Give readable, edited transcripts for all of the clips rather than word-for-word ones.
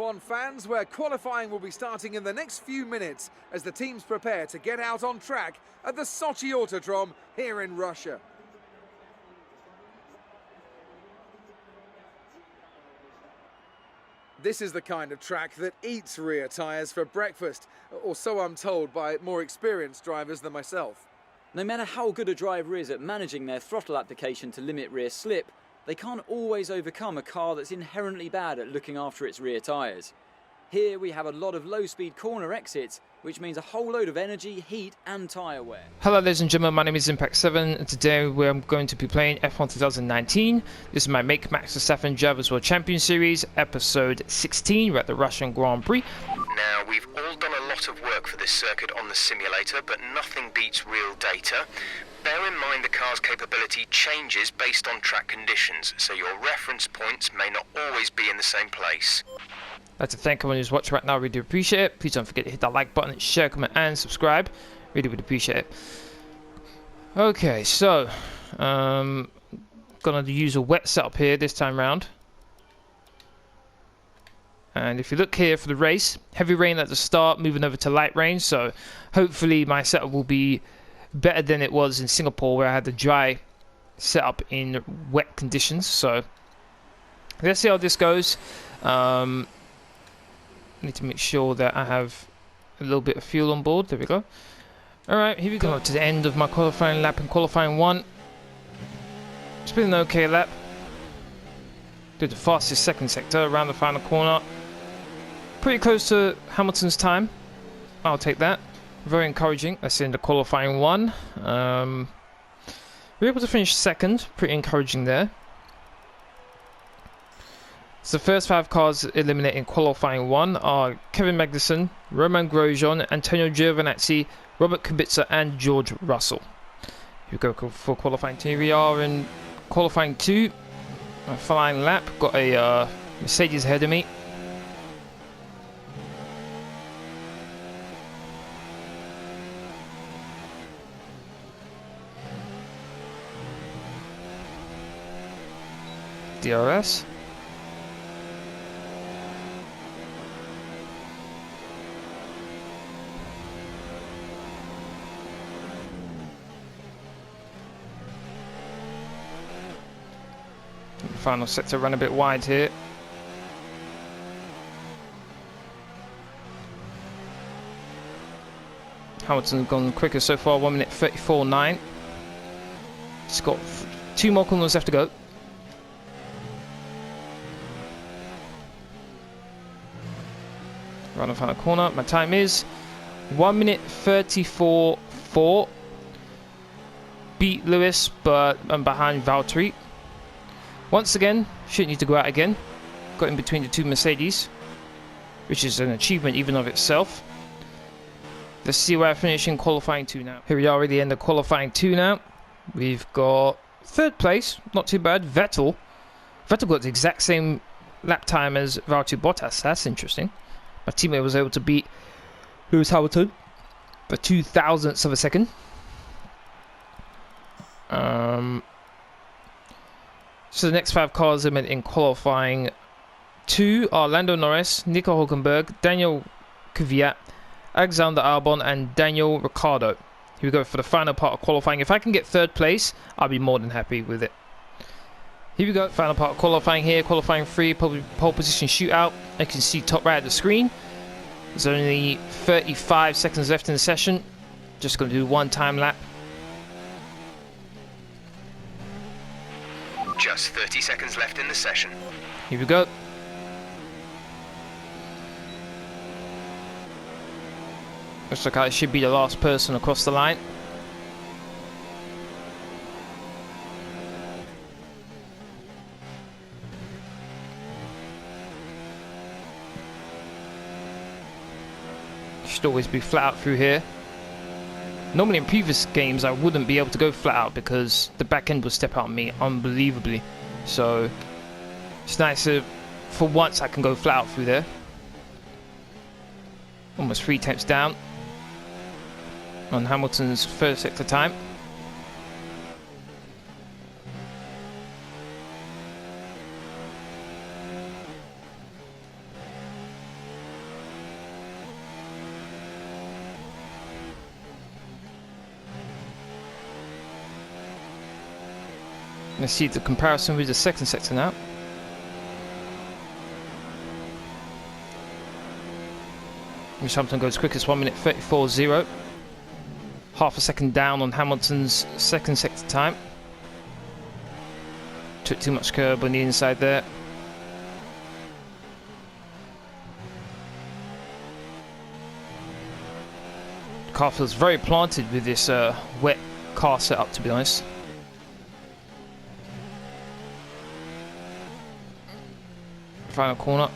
F1 fans, where qualifying will be starting in the next few minutes as the teams prepare to get out on track at the Sochi Autodrome here in Russia. This is the kind of track that eats rear tyres for breakfast, or so I'm told by more experienced drivers than myself. No matter how good a driver is at managing their throttle application to limit rear slip, they can't always overcome a car that's inherently bad at looking after its rear tyres. Here we have a lot of low-speed corner exits, which means a whole load of energy, heat and tyre wear. Hello ladies and gentlemen, my name is Impact7 and today I'm going to be playing F1 2019. This is my Make Max Verstappen Drivers World Champion Series, episode 16. We're at the Russian Grand Prix. Now, we've all done a lot of work for this circuit on the simulator, but nothing beats real data. Bear in mind the car's capability changes based on track conditions, so your reference points may not always be in the same place. I'd like to thank everyone who's watching right now, really do appreciate it. Please don't forget to hit that like button, share, comment and subscribe. Really would appreciate it. Okay, so gonna use a wet setup here this time round. And if you look here for the race, heavy rain at the start, moving over to light rain, so hopefully my setup will be better than it was in Singapore where I had the dry setup in wet conditions. So let's see how this goes. Need to make sure that I have a little bit of fuel on board. There we go. Alright, here we go to the end of my qualifying lap in qualifying 1. It's been an okay lap. Did the fastest second sector around the final corner. Pretty close to Hamilton's time. I'll take that. Very encouraging. That's in the qualifying 1. We were able to finish second. Pretty encouraging there. So the first 5 cars eliminated in qualifying 1 are Kevin Magnussen, Roman Grosjean, Antonio Giovinazzi, Robert Kubica and George Russell. Here we go for qualifying 2. Here we are in qualifying 2. A flying lap. Got a Mercedes ahead of me. DRS. Final sector run a bit wide here. Hamilton's gone quicker so far, 1 minute 34.9. It's got 2 more corners left to go. Right on the final corner, my time is 1 minute 34.4. Beat Lewis, but I'm behind Valtteri. Once again, shouldn't need to go out again. Got in between the 2 Mercedes, which is an achievement even of itself. Let's see where I finish in qualifying 2 now. Here we are at the end of qualifying 2 now. We've got 3rd place, not too bad. Vettel got the exact same lap time as Valtteri Bottas. That's interesting. My teammate was able to beat Lewis Hamilton for 0.002 of a second. So the next 5 cars in qualifying 2 are Lando Norris, Nico Hülkenberg, Daniel Kvyat, Alexander Albon and Daniel Ricciardo. Here we go for the final part of qualifying. If I can get 3rd place, I'll be more than happy with it. Here we go, final part of qualifying here, qualifying 3, pole position shootout. You can see top right of the screen. There's only 35 seconds left in the session. Just going to do 1 time lap. Just 30 seconds left in the session. Here we go. Looks like I should be the last person across the line. Should always be flat out through here. Normally in previous games I wouldn't be able to go flat out because the back end would step out on me unbelievably. So it's nice to, for once I can go flat out through there. Almost 3 tenths down on Hamilton's 1st sector time. Let's see the comparison with the second sector now. Hamilton goes quickest, 1 minute 34.0. Half a second down on Hamilton's second sector time. Took too much curb on the inside there. The car feels very planted with this wet car setup, to be honest. Final corner.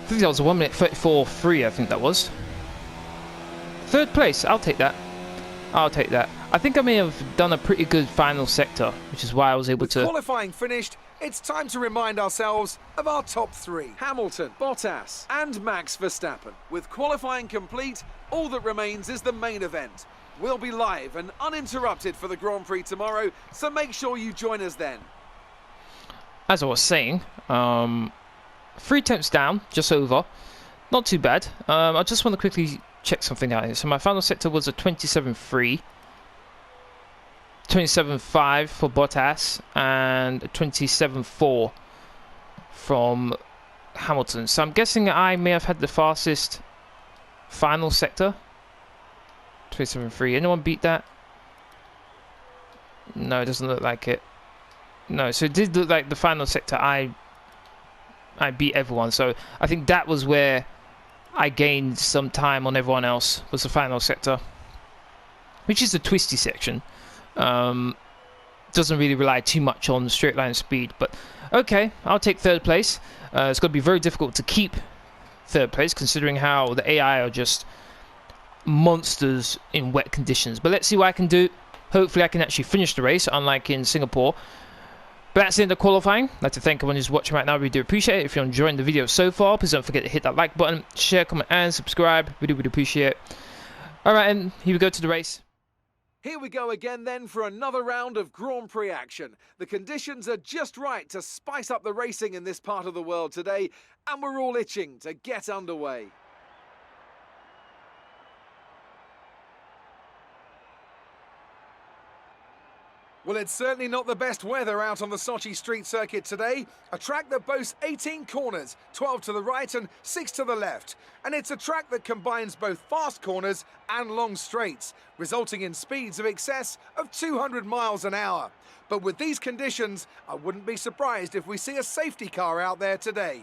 I think that was a 1 minute 34.3, I think that was. Third place, I'll take that. I'll take that. I think I may have done a pretty good final sector, which is why I was able With to... qualifying finished, it's time to remind ourselves of our top three. Hamilton, Bottas and Max Verstappen. With qualifying complete, all that remains is the main event. We'll be live and uninterrupted for the Grand Prix tomorrow, so make sure you join us then. As I was saying, 3 tenths down, just over. Not too bad. I just want to quickly check something out here. So my final sector was a 27.3. 27.5 for Bottas and 27.4 from Hamilton. So I'm guessing I may have had the fastest final sector. 27.3. Anyone beat that? No, it doesn't look like it. No, so it did look like the final sector I beat everyone. So I think that was where I gained some time on everyone else, was the final sector, which is the twisty section. Doesn't really rely too much on straight line speed, but okay, I'll take third place. It's going to be very difficult to keep third place considering how the AI are just monsters in wet conditions, but let's see what I can do. Hopefully I can actually finish the race, unlike in Singapore. But that's the end of qualifying. I'd like to thank everyone who's watching right now. We do appreciate it. If you're enjoying the video so far, please don't forget to hit that like button, share, comment and subscribe. We do appreciate it. Alright, and here we go to the race. Here we go again then for another round of Grand Prix action. The conditions are just right to spice up the racing in this part of the world today, and we're all itching to get underway. Well, it's certainly not the best weather out on the Sochi street circuit today. A track that boasts 18 corners, 12 to the right and 6 to the left. And it's a track that combines both fast corners and long straights, resulting in speeds of excess of 200 miles an hour. But with these conditions, I wouldn't be surprised if we see a safety car out there today.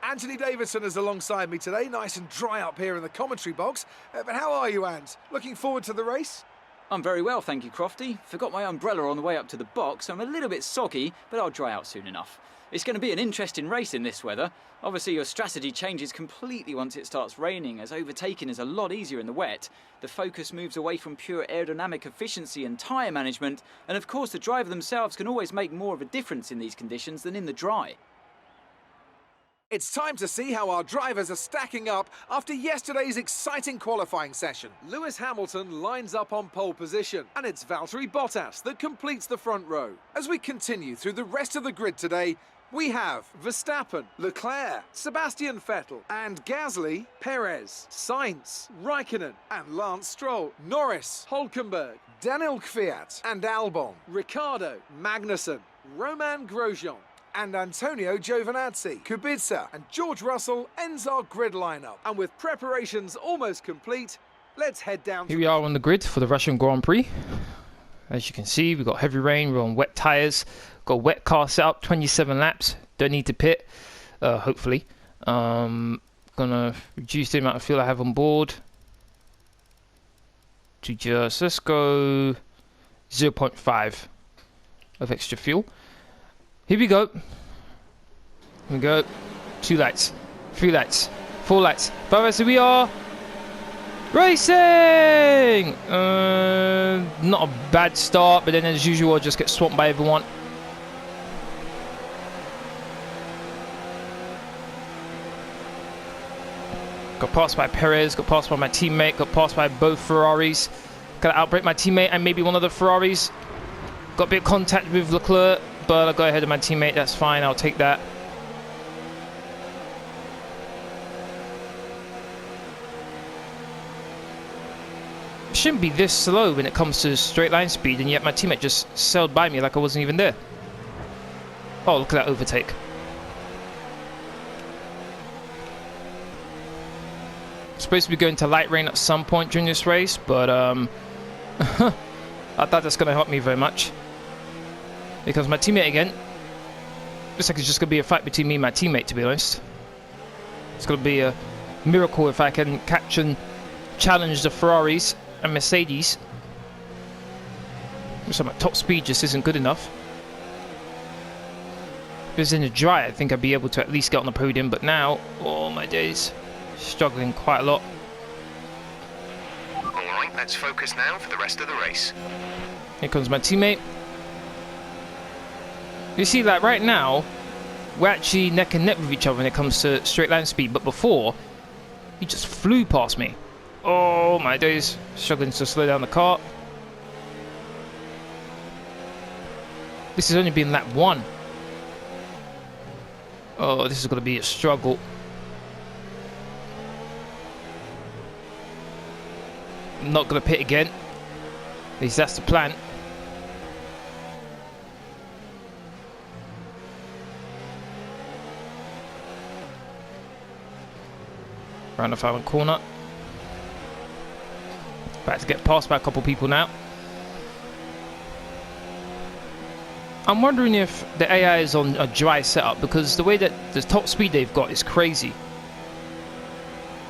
Anthony Davidson is alongside me today, nice and dry up here in the commentary box. But how are you, Ant? Looking forward to the race? I'm very well, thank you, Crofty. Forgot my umbrella on the way up to the box, so I'm a little bit soggy, but I'll dry out soon enough. It's going to be an interesting race in this weather. Obviously, your strategy changes completely once it starts raining, as overtaking is a lot easier in the wet. The focus moves away from pure aerodynamic efficiency and tyre management, and of course the driver themselves can always make more of a difference in these conditions than in the dry. It's time to see how our drivers are stacking up after yesterday's exciting qualifying session. Lewis Hamilton lines up on pole position, and it's Valtteri Bottas that completes the front row. As we continue through the rest of the grid today, we have Verstappen, Leclerc, Sebastian Vettel, and Gasly, Perez, Sainz, Raikkonen, and Lance Stroll, Norris, Hülkenberg, Daniel Kvyat, and Albon, Ricciardo, Magnussen, Romain Grosjean, and Antonio Giovinazzi. Kubica and George Russell ends our grid lineup. And with preparations almost complete, let's head down. Here we are on the grid for the Russian Grand Prix. As you can see, we've got heavy rain, we're on wet tyres, got a wet car set up, 27 laps, don't need to pit, hopefully. Gonna reduce the amount of fuel I have on board to just, let's go 0.5 of extra fuel. Here we go. Here we go. 2 lights, 3 lights, 4 lights, 5 lights. Here we are. Racing! Not a bad start, but then as usual, I'll just get swamped by everyone. Got passed by Perez, got passed by my teammate, got passed by both Ferraris. Gotta outbrake my teammate and maybe one of the Ferraris. Got a bit of contact with Leclerc, but I'll go ahead of my teammate, that's fine, I'll take that. shouldn't be this slow when it comes to straight line speed, and yet my teammate just sailed by me like I wasn't even there. Oh, look at that overtake. Supposed to be going to light rain at some point during this race, but I doubt that's going to help me very much. Because my teammate again, looks like it's just going to be a fight between me and my teammate, to be honest. It's going to be a miracle if I can catch and challenge the Ferraris and Mercedes. So my top speed just isn't good enough. If it was in the dry, I think I'd be able to at least get on the podium, but now, oh my days, struggling quite a lot. Alright, let's focus now for the rest of the race. Here comes my teammate. You see, like right now, we're actually neck and neck with each other when it comes to straight line speed, but before, he just flew past me. Oh my days, struggling to slow down the car. This has only been lap 1. Oh, this is going to be a struggle. I'm not going to pit again. At least that's the plan. Round the final corner. About to get passed by a couple people now. I'm wondering if the AI is on a dry setup, because the way that the top speed they've got is crazy.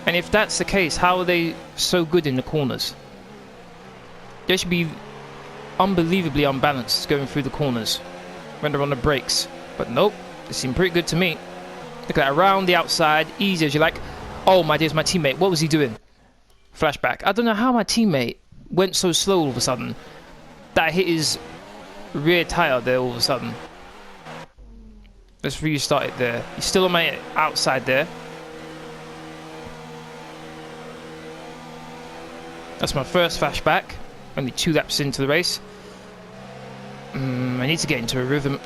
And if that's the case, how are they so good in the corners? They should be unbelievably unbalanced going through the corners when they're on the brakes. But nope, they seem pretty good to me. Look at that, around the outside, easy as you like. Oh my dear, my teammate, what was he doing? Flashback. I don't know how my teammate went so slow all of a sudden that I hit his rear tyre there all of a sudden. Let's restart it there. He's still on my outside there. That's my first flashback. Only 2 laps into the race. I need to get into a rhythm.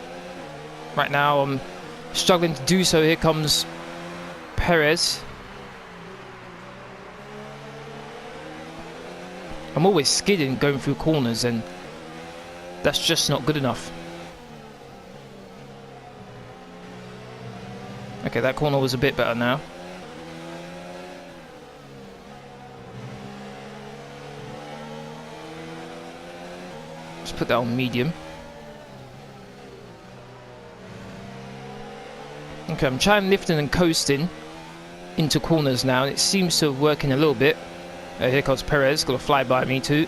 Right now I'm struggling to do so. Here comes Perez. I'm always skidding going through corners, and that's just not good enough. Okay, that corner was a bit better now. Let's put that on medium. Okay, I'm trying lifting and coasting into corners now, and it seems to be working a little bit. Here comes Perez, got to fly by me too.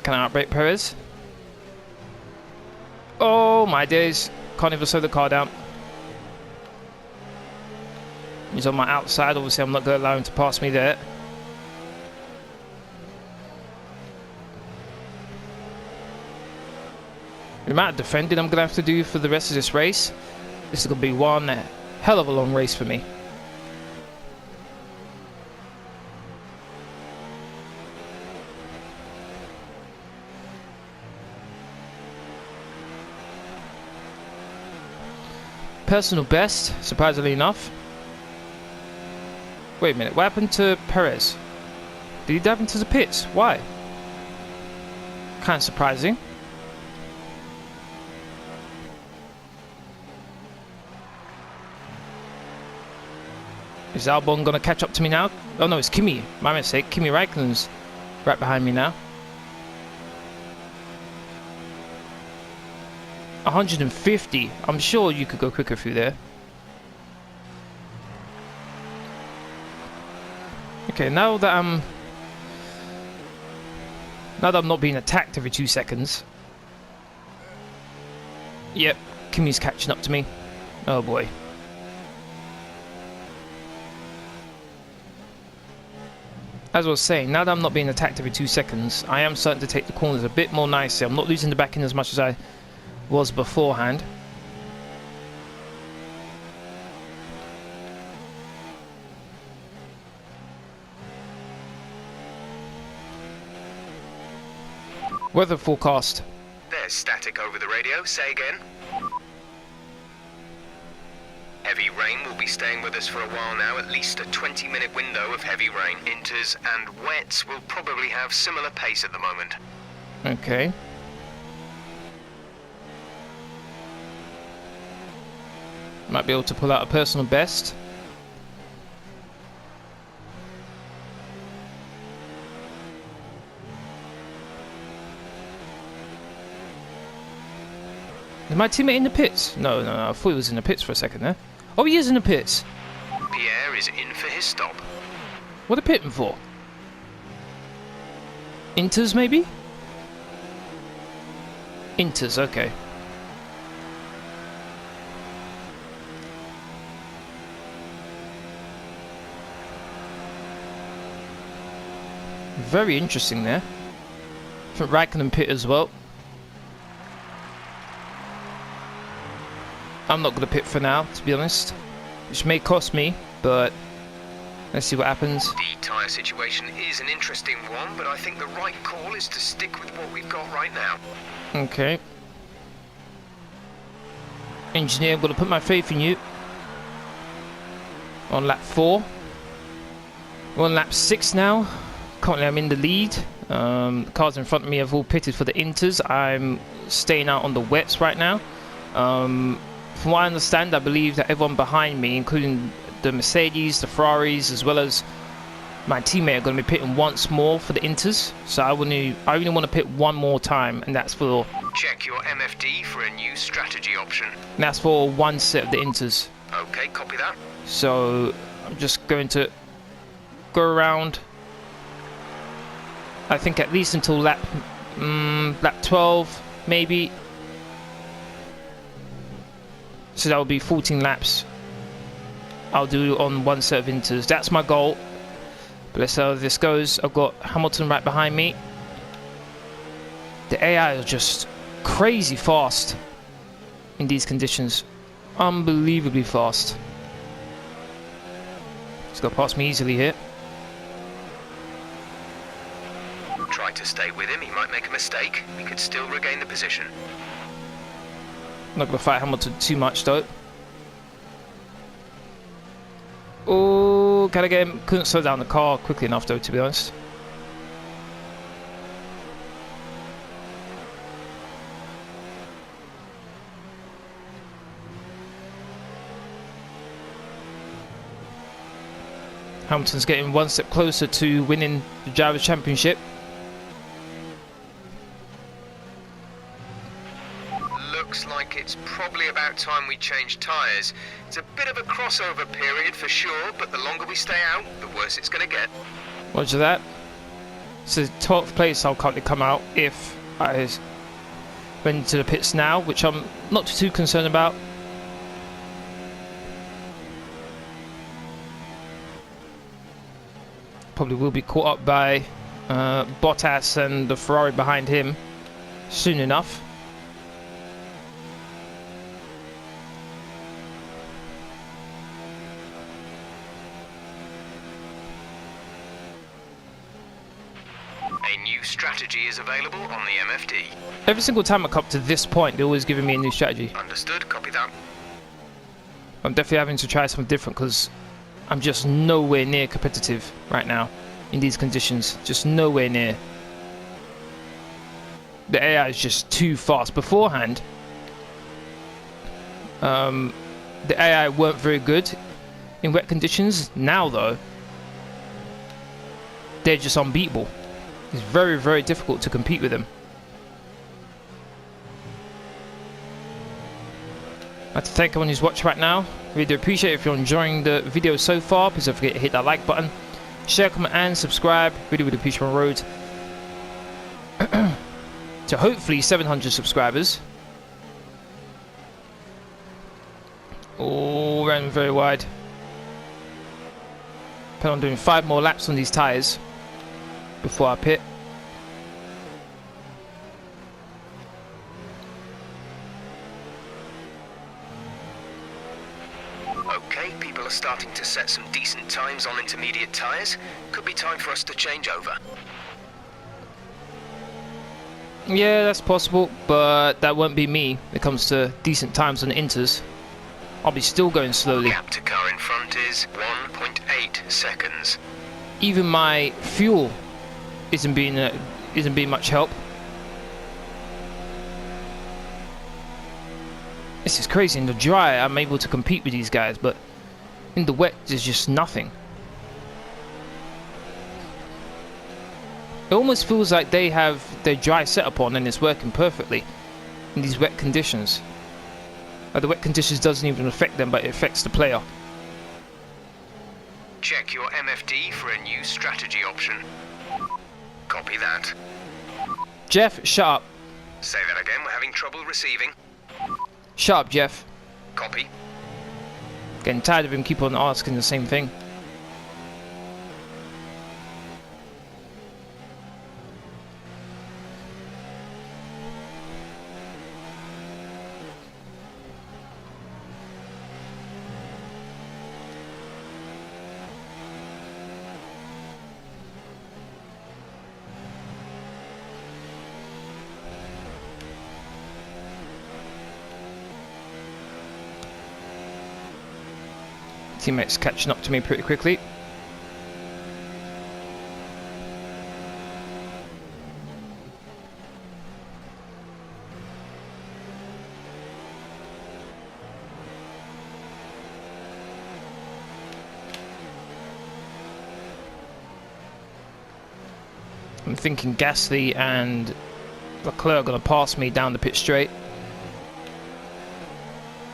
Can I outbrake Perez? Oh my days, can't even slow the car down. He's on my outside, obviously I'm not going to allow him to pass me there. The amount of defending I'm going to have to do for the rest of this race, this is going to be one hell of a long race for me. Personal best, surprisingly enough. Wait a minute, what happened to Perez? Did he dive into the pits? Why? Kind of surprising. Is Albon going to catch up to me now? Oh no, it's Kimi. My mistake. Kimi Räikkönen's right behind me now. 150. I'm sure you could go quicker through there. Okay, now that I'm not being attacked every 2 seconds. Yep, Kimi's catching up to me. Oh boy. As I was saying, now that I'm not being attacked every 2 seconds, I am starting to take the corners a bit more nicely. I'm not losing the back end as much as I was beforehand. Weather forecast. There's static over the radio. Say again. Heavy Heavy rain will be staying with us for a while now, at least a 20-minute window of heavy rain. Inters and wets will probably have similar pace at the moment. Okay. Might be able to pull out a personal best. Is my teammate in the pits? No, I thought he was in the pits for a second there. Oh, he is in the pits. Pierre is in for his stop. What are pitting for? Inters, maybe? Inters, okay. Very interesting there. I think Raikkonen pit as well. I'm not going to pit for now, to be honest. Which may cost me, but let's see what happens. The tyre situation is an interesting one, but I think the right call is to stick with what we've got right now. Okay. Engineer, I'm going to put my faith in you. On lap 4. We're on lap 6 now. Currently I'm in the lead. The cars in front of me have all pitted for the inters. I'm staying out on the wets right now. From what I understand, I believe that everyone behind me, including the Mercedes, the Ferraris, as well as my teammate, are going to be pitting once more for the inters. So I only want to pit one more time, and that's for... Check your MFD for a new strategy option. And that's for one set of the inters. Okay, copy that. So I'm just going to go around, I think at least until lap 12, maybe. So that will be 14 laps I'll do on one set of inters. That's my goal. But let's see how this goes. I've got Hamilton right behind me. The AI is just crazy fast in these conditions. Unbelievably fast. He's got past me easily here. Try to stay with him. He might make a mistake. We could still regain the position. Not going to fight Hamilton too much though. Oh, can I get him? Couldn't slow down the car quickly enough though, to be honest. Hamilton's getting one step closer to winning the Drivers' Championship. Looks like it's probably about time we change tyres. It's a bit of a crossover period for sure, but the longer we stay out, the worse it's going to get. Roger that. So 12th place I'll currently come out if I went into the pits now, which I'm not too concerned about. Probably will be caught up by Bottas and the Ferrari behind him soon enough. A new strategy is available on the MFD. Every single time I come up to this point, they're always giving me a new strategy. Understood, copy that. I'm definitely having to try something different because I'm just nowhere near competitive right now in these conditions. Just nowhere near. The AI is just too fast. Beforehand, the AI weren't very good in wet conditions. Now though, they're just unbeatable. It's very, very difficult to compete with them. I'd like to thank everyone who's watching right now. Really do appreciate it. If you're enjoying the video so far, please don't forget to hit that like button, share, comment and subscribe. Really would appreciate my road to hopefully 700 subscribers. Oh, ran very wide. Plan on doing 5 more laps on these tyres before I pit. Okay, people are starting to set some decent times on intermediate tyres. Could be time for us to change over. Yeah, that's possible, but that won't be me when it comes to decent times on the inters. I'll be still going slowly. Gap to car in front is 1.8 seconds. Even my fuel isn't being much help. This is crazy. In the dry, I'm able to compete with these guys, but in the wet, there's just nothing. It almost feels like they have their dry setup on and it's working perfectly in these wet conditions. The wet conditions doesn't even affect them, but it affects the player. Check your MFD for a new strategy option. Copy that. Jeff, shut up. Say that again, we're having trouble receiving. Shut up, Jeff. Copy. Getting tired of him keep on asking the same thing. Teammates catching up to me pretty quickly. I'm thinking Gasly and Leclerc are going to pass me down the pit straight.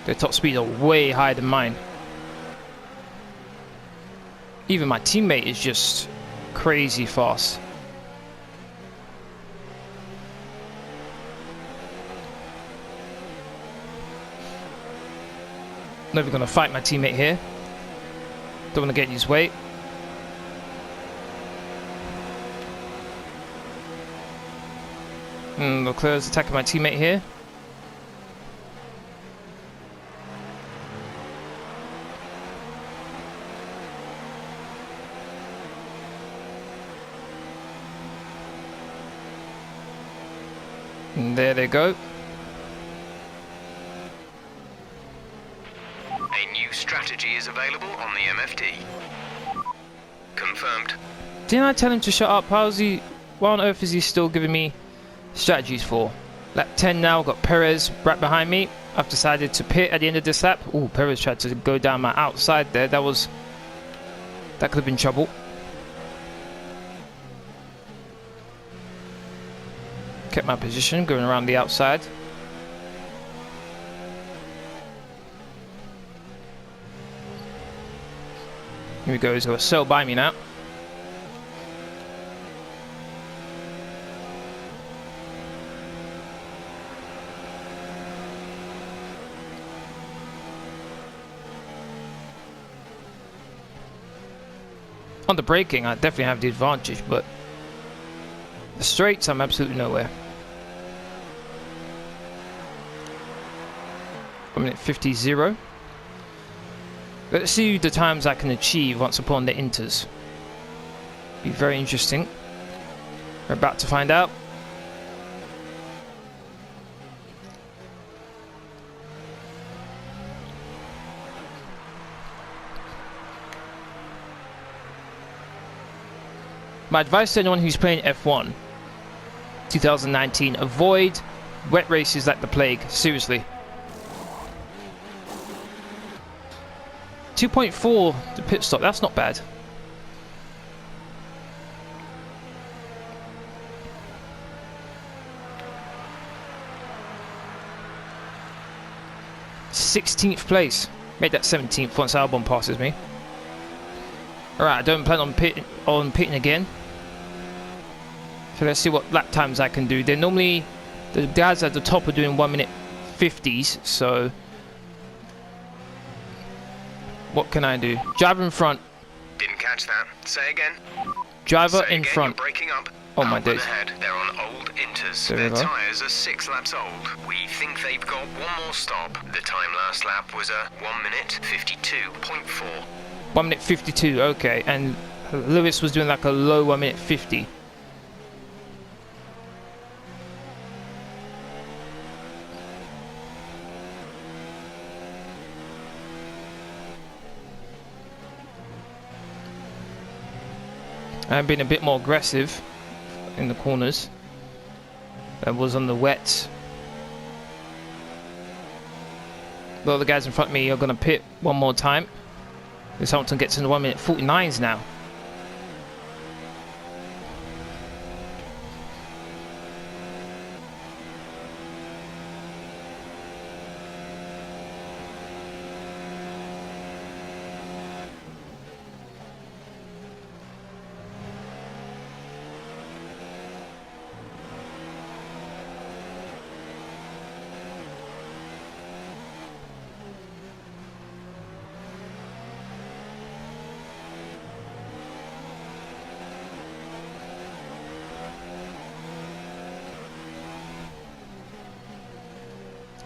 Their top speeds are way higher than mine. Even my teammate is just crazy fast. Never gonna fight my teammate here. Don't want to get in his way. Leclerc's attacking my teammate here. And there they go. A new strategy is available on the MFD. Confirmed. Didn't I tell him to shut up? How's he? Why on earth is he still giving me strategies for? Lap 10 now, got Perez right behind me. I've decided to pit at the end of this lap. Oh, Perez tried to go down my outside there. That could have been trouble. Kept my position, going around the outside. Here we go, he's going to sail by me now. On the braking, I definitely have the advantage, but the straights, I'm absolutely nowhere. 1:50.0. Let's see the times I can achieve once upon the inters. Be very interesting. We're about to find out. My advice to anyone who's playing F1 2019, avoid wet races like the plague, seriously. 2.4 the pit stop, that's not bad. '16th place. Make that 17th once Albon passes me. Alright, I don't plan on pitting again. So let's see what lap times I can do. They're normally, the guys at the top are doing 1:50s, so what can I do? Driver in front. Didn't catch that. Say again. Driver Say in again, front. You're breaking up. Oh my Albon days. ahead. They're on old inters. There Their we go. tyres are 6 laps old. We think they've got one more stop. The time last lap was a 1:52.4. 1:52, okay. And Lewis was doing like a low 1:50. I've been a bit more aggressive in the corners than was on the wets. A lot of the guys in front of me are going to pit one more time. This Hamilton gets into 1 minute 49s now.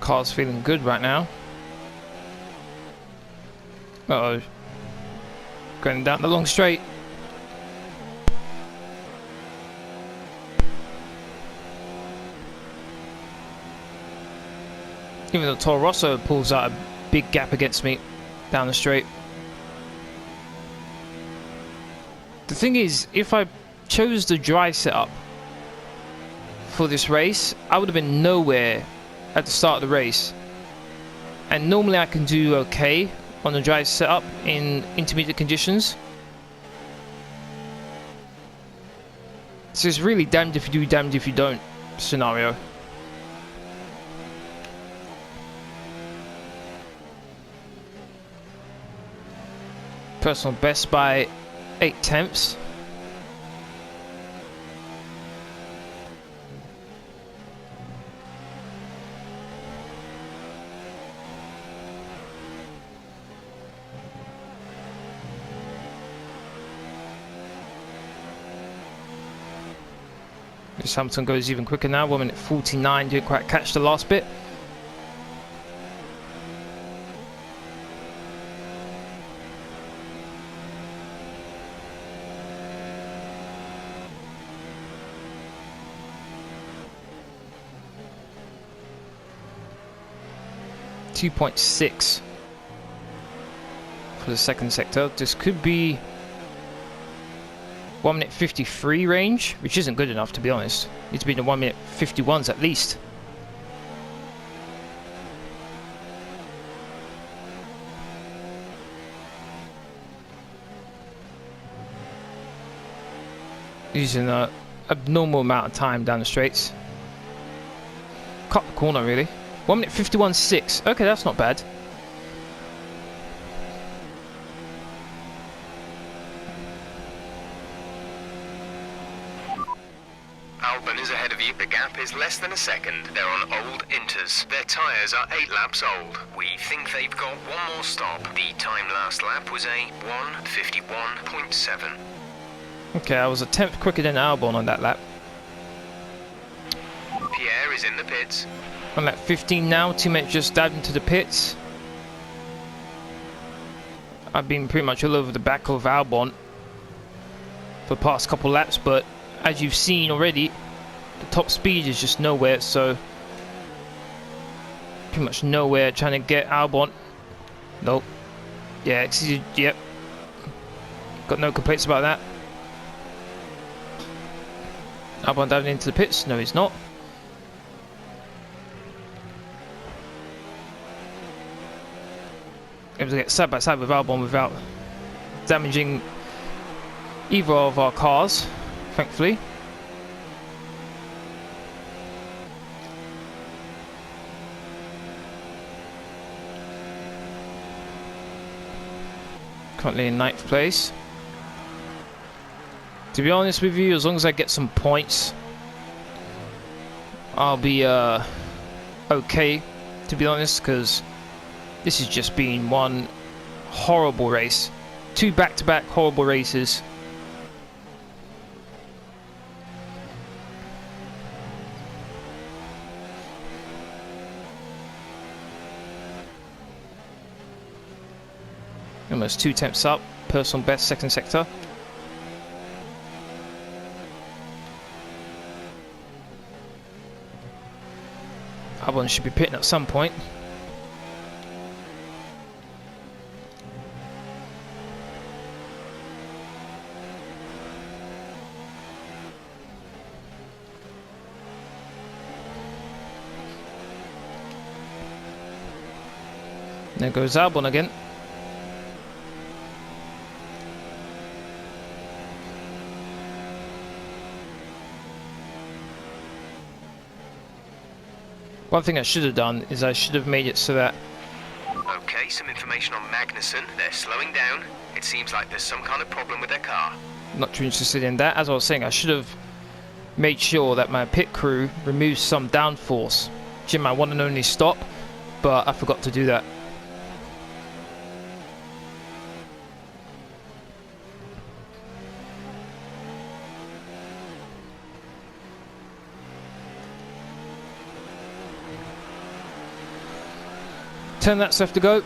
Car's feeling good right now. Uh-oh. Going down the long straight. Even though Toro Rosso pulls out a big gap against me down the straight. The thing is, if I chose the dry setup for this race, I would have been nowhere at the start of the race, and normally I can do okay on the dry setup in intermediate conditions. So it's really damned if you do, damned if you don't scenario. Personal best by 8/10. This Hamilton goes even quicker now, 1 minute 49, didn't quite catch the last bit. .6 for the second sector. This could be 1 minute 53 range, which isn't good enough to be honest. Needs to be in the 1 minute 51s at least. Using a abnormal amount of time down the straights. Cut the corner really. 1 minute 51.6. Okay, that's not bad. Albon is ahead of you. The gap is less than a second. They're on old inters. Their tyres are 8 laps old. We think they've got one more stop. The time last lap was a 1:51.7. Okay, I was a tenth quicker than Albon on that lap. Pierre is in the pits. On lap 15 now, teammate just dived into the pits. I've been pretty much all over the back of Albon for the past couple laps, but as you've seen already, the top speed is just nowhere, so pretty much nowhere trying to get Albon. Nope. Yeah, exceeded, yep. Got no complaints about that. Albon diving into the pits. No, he's not. Able to get side by side with Albon without damaging either of our cars, thankfully. Currently in 9th place. To be honest with you, as long as I get some points, I'll be okay, to be honest, because this has just been one horrible race. 2 back-to-back horrible races. Almost 2 tenths up, personal best second sector. Albon should be pitting at some point. There goes Albon again. One thing I should have done is I should have made it so that... Okay, some information on Magnussen. They're slowing down. It seems like there's some kind of problem with their car. Not too interested in that. As I was saying, I should have made sure that my pit crew removes some downforce. Jim, I want an only stop, but I forgot to do that. Ten laps left to go.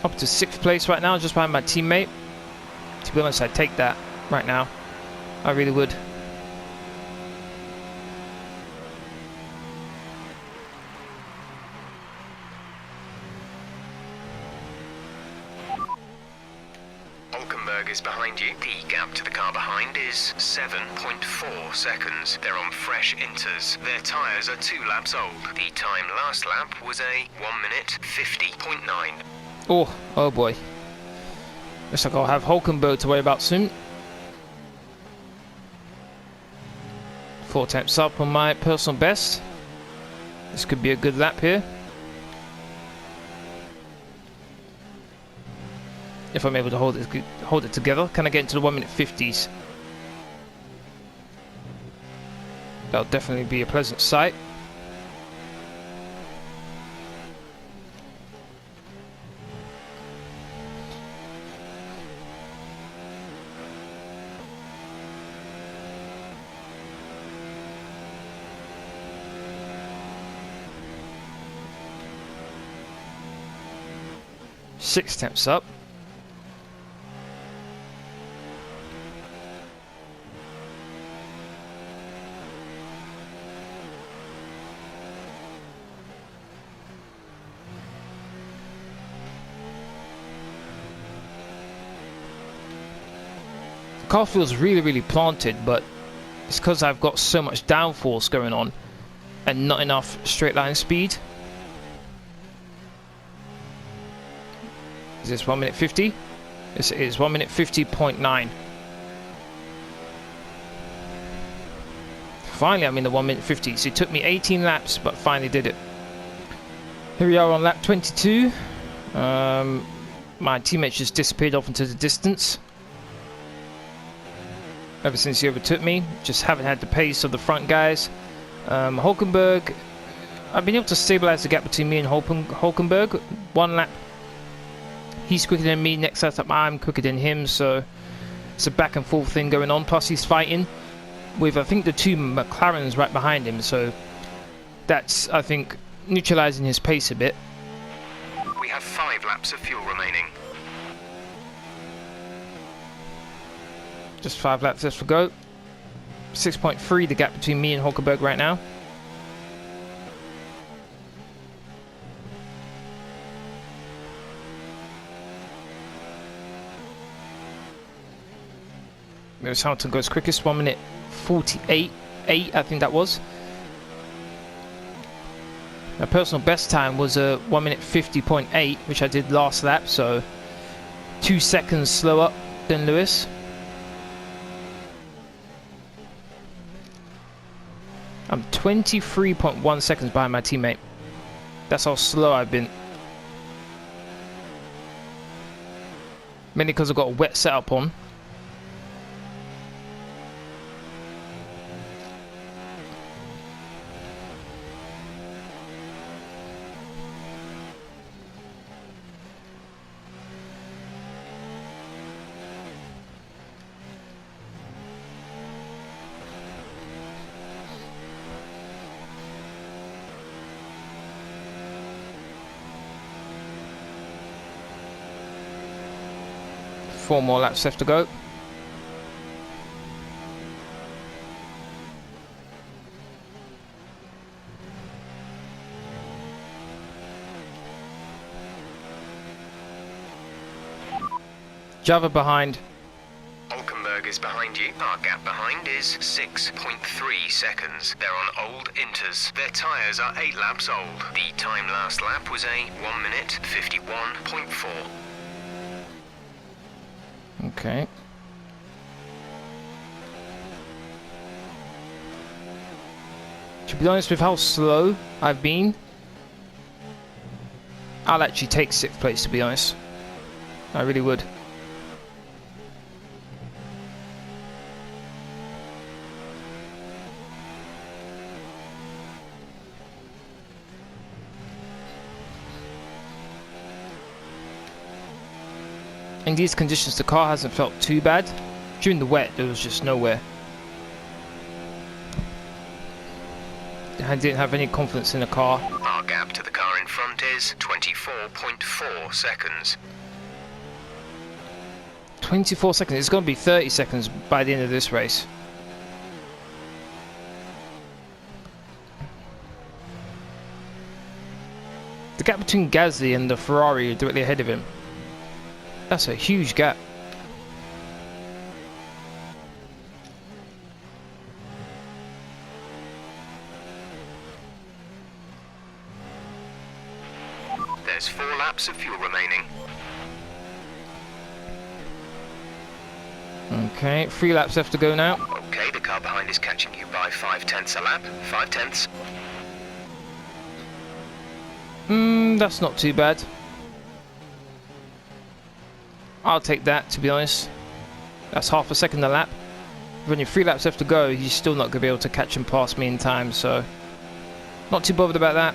Up to 6th place right now, just behind my teammate. To be honest, I'd take that right now. I really would. Hulkenberg is behind you. The gap to the car behind is 7.4 seconds. They're on fresh inters. Their tyres are 2 laps old. The time last lap was a 1 minute 50.9. Oh boy. Looks like I'll have Hulkenberg to worry about soon. 4 tenths up on my personal best. This could be a good lap here. If I'm able to hold it together. Can I get into the 1 minute 50s? That'll definitely be a pleasant sight. Six tenths up. The car feels really planted, but it's because I've got so much downforce going on and not enough straight line speed. Is this 1 minute 50? This is 1 minute 50.9. Finally, I'm in the 1 minute 50s. It took me 18 laps, but finally did it. Here we are on lap 22. My teammate just disappeared off into the distance. Ever since he overtook me, just haven't had the pace of the front guys. Hulkenberg, I've been able to stabilize the gap between me and Hulkenberg. 1 lap, he's quicker than me. Next lap, I'm quicker than him. So it's a back and forth thing going on. Plus, he's fighting with, I think, the 2 McLarens right behind him. So that's, I think, neutralizing his pace a bit. We have 5 laps of fuel remaining. Just 5 laps left to go. 6.3 the gap between me and Hulkenberg right now. Lewis Hamilton goes quickest, 1 minute 48.8, I think that was. My personal best time was a 1 minute 50.8, which I did last lap, so 2 seconds slower than Lewis. I'm 23.1 seconds behind my teammate. That's how slow I've been. Mainly because I've got a wet setup on. Four more laps left to go. Java behind. Hulkenberg is behind you. Our gap behind is 6.3 seconds. They're on old inters. Their tyres are 8 laps old. The time last lap was a 1 minute 51.4. Okay. To be honest with how slow I've been, I'll actually take 6th place, to be honest. I really would. In these conditions, the car hasn't felt too bad. During the wet, there was just nowhere. I didn't have any confidence in the car. Our gap to the car in front is 24.4 seconds. 24 seconds. It's going to be 30 seconds by the end of this race. The gap between Gasly and the Ferrari directly ahead of him. That's a huge gap. There's 4 laps of fuel remaining. Okay, 3 laps left to go now. Okay, the car behind is catching you by 5/10 a lap. 5/10. That's not too bad. I'll take that, to be honest. That's half a second a lap. With only 3 laps left to go, he's still not going to be able to catch and pass me in time, so not too bothered about that.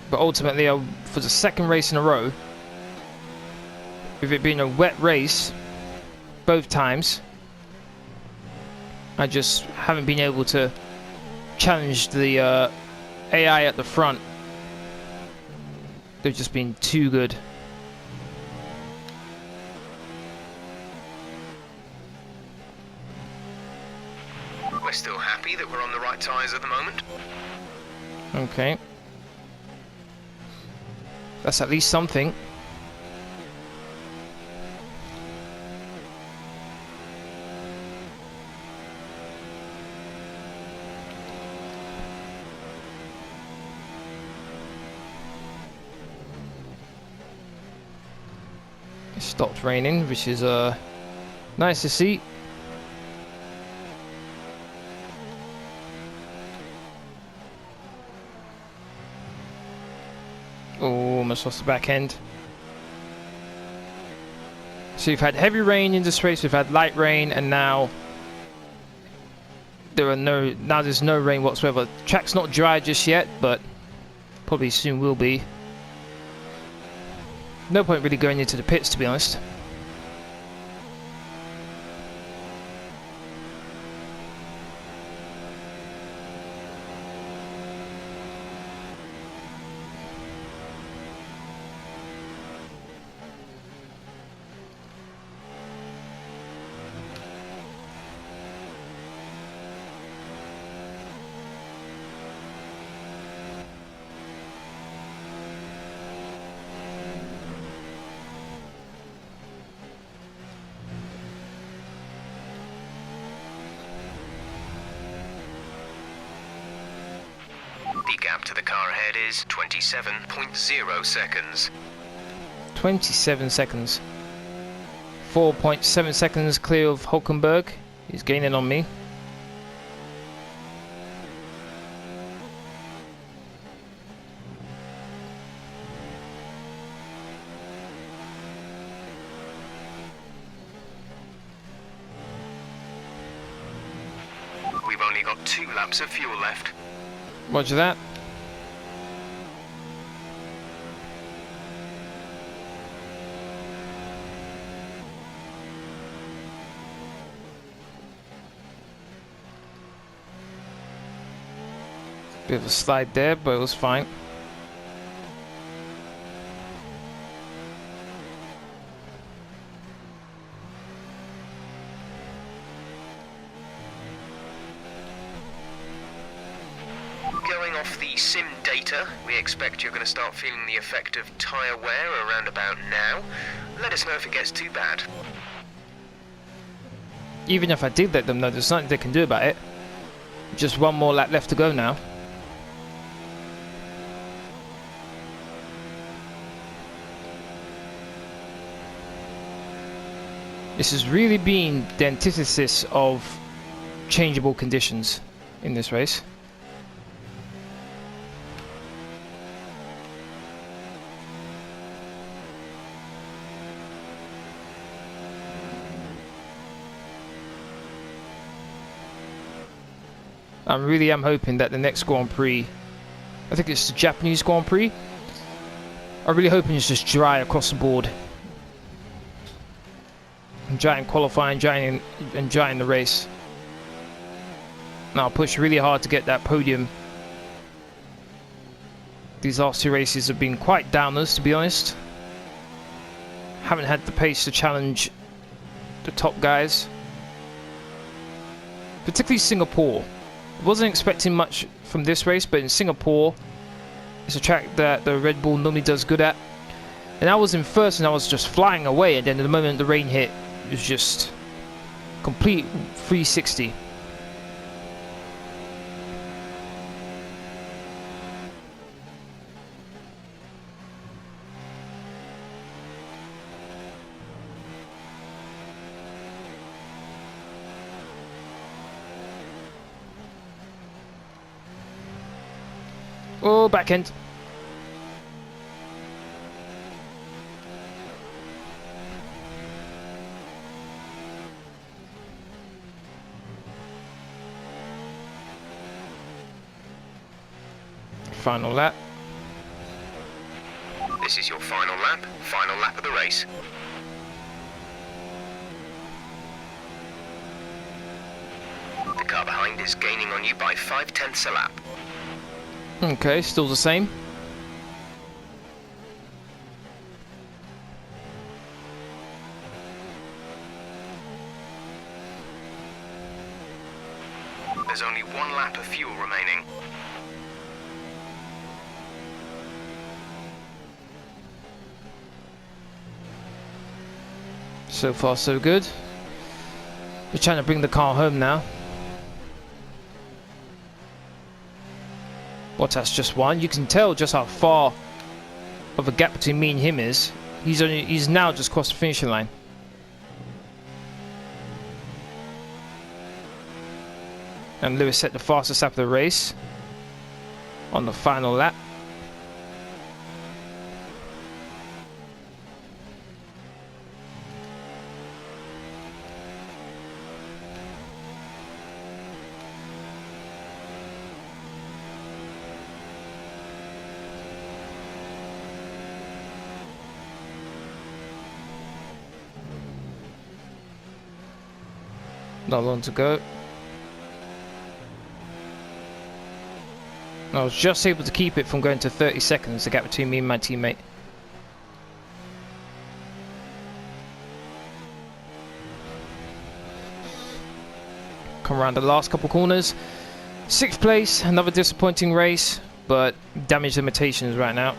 But ultimately, for the second race in a row, with it being a wet race, both times, I just haven't been able to challenge the AI at the front. They've just been too good. We're still happy that we're on the right tyres at the moment. Okay. That's at least something. It stopped raining, which is nice to see. Oh, almost lost the back end. So we've had heavy rain in this race, we've had light rain, and now there's no rain whatsoever. The track's not dry just yet, but probably soon will be. No point really going into the pits, to be honest. The gap to the car ahead is 27.0 seconds. 27 seconds. 4.7 seconds clear of Hulkenberg. He's gaining on me. We've only got 2 laps of fuel left. Roger that. Bit of a slide there, but it was fine. Going off the the sim data, we expect you're going to start feeling the effect of tyre wear around about now. Let us know if it gets too bad. Even if I did let them know, there's nothing they can do about it. Just one more lap left to go now. This has really been the antithesis of changeable conditions in this race. I really am hoping that the next Grand Prix, I think it's the Japanese Grand Prix, I'm really hoping it's just dry across the board. Dry in qualifying, dry in the race. Now I'll push really hard to get that podium. These last two races have been quite downers, to be honest. Haven't had the pace to challenge the top guys. Particularly Singapore. I wasn't expecting much from this race, but in Singapore, it's a track that the Red Bull normally does good at. And I was in first and I was just flying away, and then the moment the rain hit, it was just complete 360. Oh, back end. Final lap. This is your final lap of the race. The car behind is gaining on you by 0.5 a lap. Okay, still the same. There's only 1 lap of fuel remaining. So far, so good. We're trying to bring the car home now. Bottas just won. You can tell just how far of a gap between me and him is. He's now just crossed the finishing line. And Lewis set the fastest lap of the race on the final lap. Not long to go. I was just able to keep it from going to 30 seconds, the gap between me and my teammate. Come around the last couple corners. 6th place, another disappointing race, but damage limitations right now.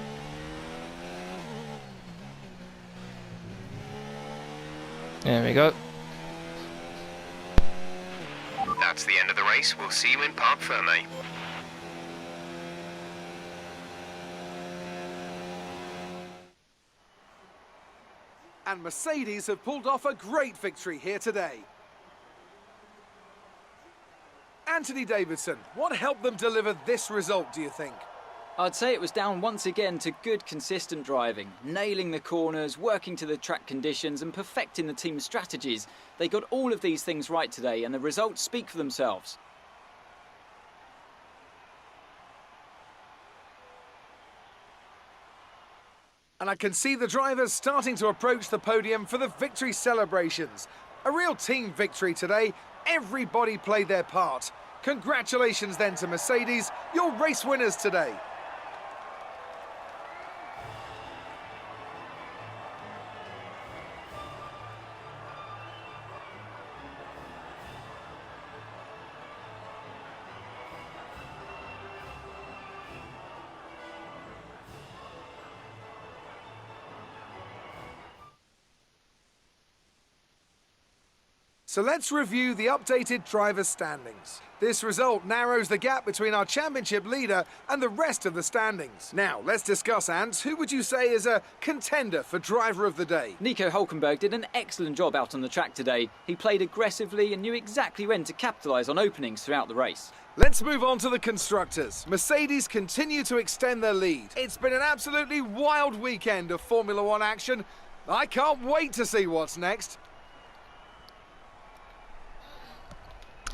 There we go. That's the end of the race. We'll see you in Parc Fermé. And Mercedes have pulled off a great victory here today. Anthony Davidson, what helped them deliver this result, do you think? I'd say it was down once again to good, consistent driving, nailing the corners, working to the track conditions and perfecting the team's strategies. They got all of these things right today and the results speak for themselves. And I can see the drivers starting to approach the podium for the victory celebrations. A real team victory today. Everybody played their part. Congratulations then to Mercedes, your race winners today. So let's review the updated driver standings. This result narrows the gap between our championship leader and the rest of the standings. Now, let's discuss, Ants. Who would you say is a contender for driver of the day? Nico Hülkenberg did an excellent job out on the track today. He played aggressively and knew exactly when to capitalise on openings throughout the race. Let's move on to the constructors. Mercedes continue to extend their lead. It's been an absolutely wild weekend of Formula One action. I can't wait to see what's next.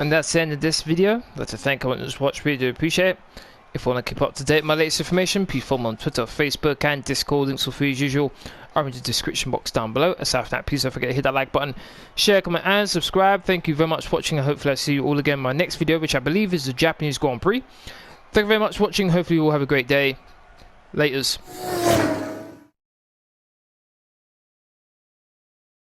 And that's the end of this video. I'd like to thank everyone who's watched. Really do appreciate it. If you want to keep up to date with my latest information, please follow me on Twitter, Facebook and Discord. Links are free as usual are in the description box down below. Aside from that, please don't forget to hit that like button, share, comment and subscribe. Thank you very much for watching, and hopefully I'll see you all again in my next video, which I believe is the Japanese Grand Prix. Thank you very much for watching. Hopefully you all have a great day. Laters.